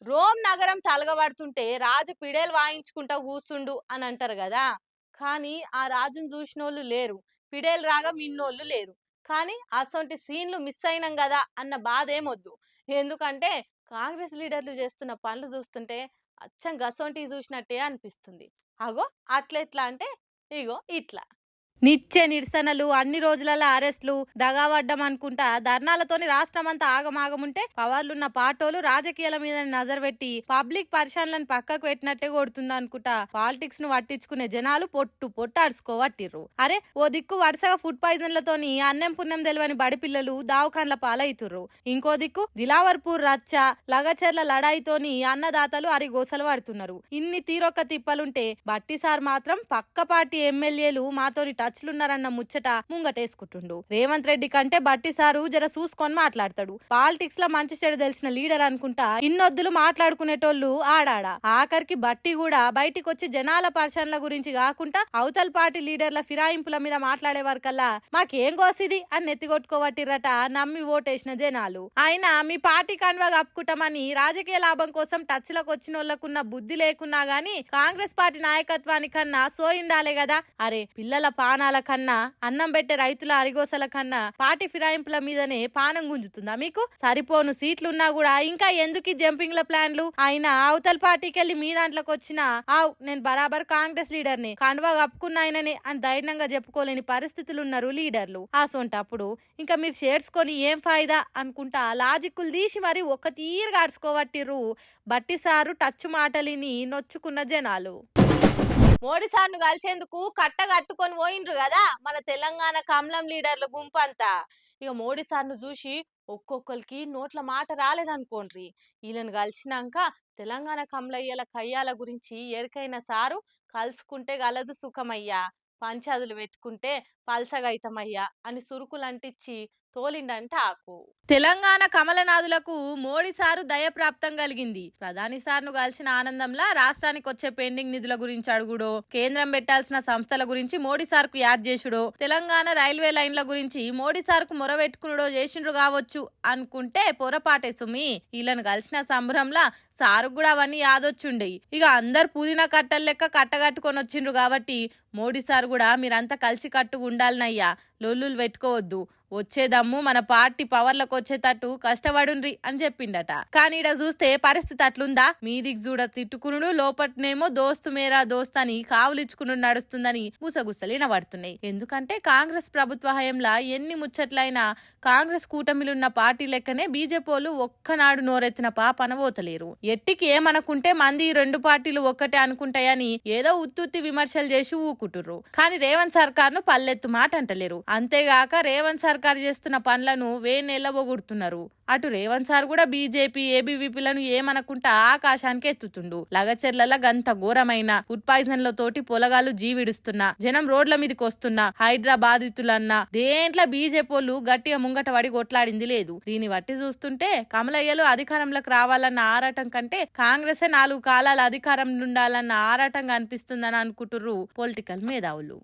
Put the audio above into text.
Rome నగరం తలగబడుతుంటే రాజు పిడేలు వాయించుకుంటా కూసుండు అని అంటారు కదా. కానీ ఆ రాజును చూసినోళ్ళు లేరు. పిడేలు రాగా మిన్నోళ్ళు లేరు. కానీ అసొంటి సీన్లు మిస్ అయినాం కదా అన్న బాధ ఏమొద్దు. ఎందుకంటే కాంగ్రెస్ లీడర్లు చేస్తున్న పనులు చూస్తుంటే అచ్చం గసొంటివి చూసినట్టే అనిపిస్తుంది. అగో అట్లెట్లా అంటే ఇగో ఇట్లా. నిత్య నిరసనలు, అన్ని రోజులలో అరెస్టులు, దగావడ్డం అనుకుంటా ధర్నాలతోని రాష్ట్రమంతా ఆగమాగముంటే పవర్లున్న పాటోలు రాజకీయాల మీద నజర్ పెట్టి పబ్లిక్ పరిశాన్లను పక్కకు పెట్టినట్టే కొడుతుంది అనుకుంటా పాలిటిక్స్ ను పట్టించుకునే జనాలు పొట్టు పొట్టు అడుచుకోవట్టిర్రు. అరే ఓ దిక్కు వరుసగా ఫుడ్ పాయిజన్లతోని అన్నం పుణ్యం తెలియని బడి పిల్లలు దావఖాన్ల పాలైతుర్రు. ఇంకో దిక్కు దిలావర్పూర్ రచ్చ, లగచెర్ల లడాయితోని అన్నదాతలు అరిగోసలు పడుతున్నారు. ఇన్ని తీరొక్క తిప్పలుంటే బట్టి సార్ మాత్రం పక్క పార్టీ ఎమ్మెల్యేలు మాతోని టచ్లున్నారన్న ముచ్చట ముంగటేసుకుంటుండు. రేవంత్ రెడ్డి కంటే బట్టి సారు జర చూసుకొని మాట్లాడతాడు. పాలిటిక్స్ లో మంచి చెడు తెలిసిన లీడర్ అనుకుంటా ఇన్నొద్దులు మాట్లాడుకునేటోళ్ళు ఆడాడ. ఆఖరికి బట్టి కూడా బయటికి వచ్చి జనాల పరిశీలన గురించి కాకుండా అవతల పార్టీ లీడర్ల ఫిరాయింపుల మీద మాట్లాడే వరకల్లా మాకేం కోసిది అని నెత్తికొట్టుకోవట్టిరట నమ్మి ఓటేసిన జనాలు. అయినా మీ పార్టీ కన్వా కప్పుకుంటామని రాజకీయ లాభం కోసం టచ్ లకు వచ్చిన వాళ్ళకున్న బుద్ధి లేకున్నా గానీ కాంగ్రెస్ పార్టీ నాయకత్వానికన్నా సోయిండాలే కదా. అరే పిల్లల పానాల కన్నా అన్నం పెట్టే రైతుల అరిగోసల కన్నా పార్టీ ఫిరాయింపుల మీదనే పానం గుంజుతుందా మీకు? సరిపోను సీట్లున్నా కూడా ఇంకా ఎందుకు జంపింగ్ల ప్లాన్లు? అయినా అవతల పార్టీకి వెళ్ళి మీ దాంట్లోకి వచ్చిన నేను బరాబర్ కాంగ్రెస్ లీడర్ని కండువా కప్పుకున్నాయనని అని ధైర్యంగా చెప్పుకోలేని పరిస్థితులు ఉన్నారు లీడర్లు. సొంటప్పుడు ఇంకా మీరు షేర్స్ కొని ఏం ఫాయిదా అనుకుంటా లాజిక్కులు తీసి మరి ఒక తీరుగా అడుచుకోవట్టిర్రు బట్టి సారు టచ్ మాటలిని నొచ్చుకున్న జనాలు. మోడీ సార్ను కలిసేందుకు కట్ట కట్టుకొని పోయిండ్రు కదా మన తెలంగాణ కమలం లీడర్ల గుంపంతా. ఇక మోడీ సార్ను చూసి ఒక్కొక్కరికి నోట్ల మాట రాలేదనుకోండ్రి. వీళ్ళని కలిసినాక తెలంగాణ కమలయ్యల కయ్యాల గురించి ఎరికైన సారు కలుసుకుంటే గలదు సుఖమయ్యా, పంచాదులు పెట్టుకుంటే పల్సగైతమయ్యా అని సురుకులు అంటించి తోలిండంట ఆకు. తెలంగాణ కమలనాథులకు మోడీ సారు దయప్రాప్తం కలిగింది. ప్రధాని సార్ను కలిసిన ఆనందంలా రాష్ట్రానికి వచ్చే పెండింగ్ నిధుల గురించి అడుగుడో, కేంద్రం పెట్టాల్సిన సంస్థల గురించి మోడీ సార్కు యాద్ చేసుడో, తెలంగాణ రైల్వే లైన్ల గురించి మోడీ సార్కు మొరబెట్టుకునుడో చేసిండ్రు కావచ్చు అనుకుంటే పొరపాటే సుమి. వీళ్ళని కలిసిన సంబరంలా సారు కూడా అవన్నీ యాదొచ్చుండయి. ఇక అందరు పుదీనా కట్టలు లెక్క కట్టగట్టుకొని వచ్చిండ్రు కాబట్టి మోడీ సార్ కూడా మీరంతా కలిసి కట్టుగా ఉండాలనయ్యా, లొల్లులు పెట్టుకోవద్దు, వచ్చేదమ్ము మన పార్టీ పవర్లకు వచ్చేటట్టు కష్టపడుండ్రి అని చెప్పిండట. కానీ ఇడ చూస్తే పరిస్థితి అట్లుందా? మీదికి చూడ తిట్టుకునుడు, లోపట్నేమో దోస్తు మేరా దోస్త్ అని కావులిచ్చుకును నడుస్తుందని గుసగుసలు వినబడుతున్నాయి. ఎందుకంటే కాంగ్రెస్ ప్రభుత్వ హయంలా ఎన్ని ముచ్చట్లైనా కాంగ్రెస్ కూటమిలున్న పార్టీ లెక్కనే బీజేపీలు ఒక్కనాడు నోరెత్తిన పాపనబోతలేరు. ఎట్టికి ఏమనుకుంటే మంది రెండు పార్టీలు ఒక్కటే అనుకుంటాయని ఏదో ఉత్తుత్తి విమర్శలు చేసి ఊకుంటుర్రు. కానీ రేవంత్ సర్కార్ ను పల్లెత్తు మాట అంటలేరు. అంతేగాక రేవంత్ సర్కార్ చేస్తున్న పనులను వేనెల్లబోగొడుతున్నారు. అటు రేవంత్ సార్ కూడా బీజేపీ ఏబీవీపీలను ఏమనుకుంటా ఆకాశానికి ఎత్తుతుండు. లగచెర్ల గంత ఘోరమైన ఫుడ్ పాయిజన్ల తోటి పొలగాలు జీవిడుస్తున్నా, జనం రోడ్ల మీదకి వస్తున్నా, హైదరాబాదితులన్నా దేంట్లో బీజేపీలు గట్టిగా ముంగట పడి కొట్లాడింది లేదు. దీన్ని బట్టి చూస్తుంటే కమలయ్యలు అధికారంలోకి రావాలన్న ఆరాటం కంటే కాంగ్రెసే 4 కాలాల అధికారంలో ఉండాలన్న ఆరాటంగా అనిపిస్తుందని అనుకుంటుర్రు పొలిటికల్ మేధావులు.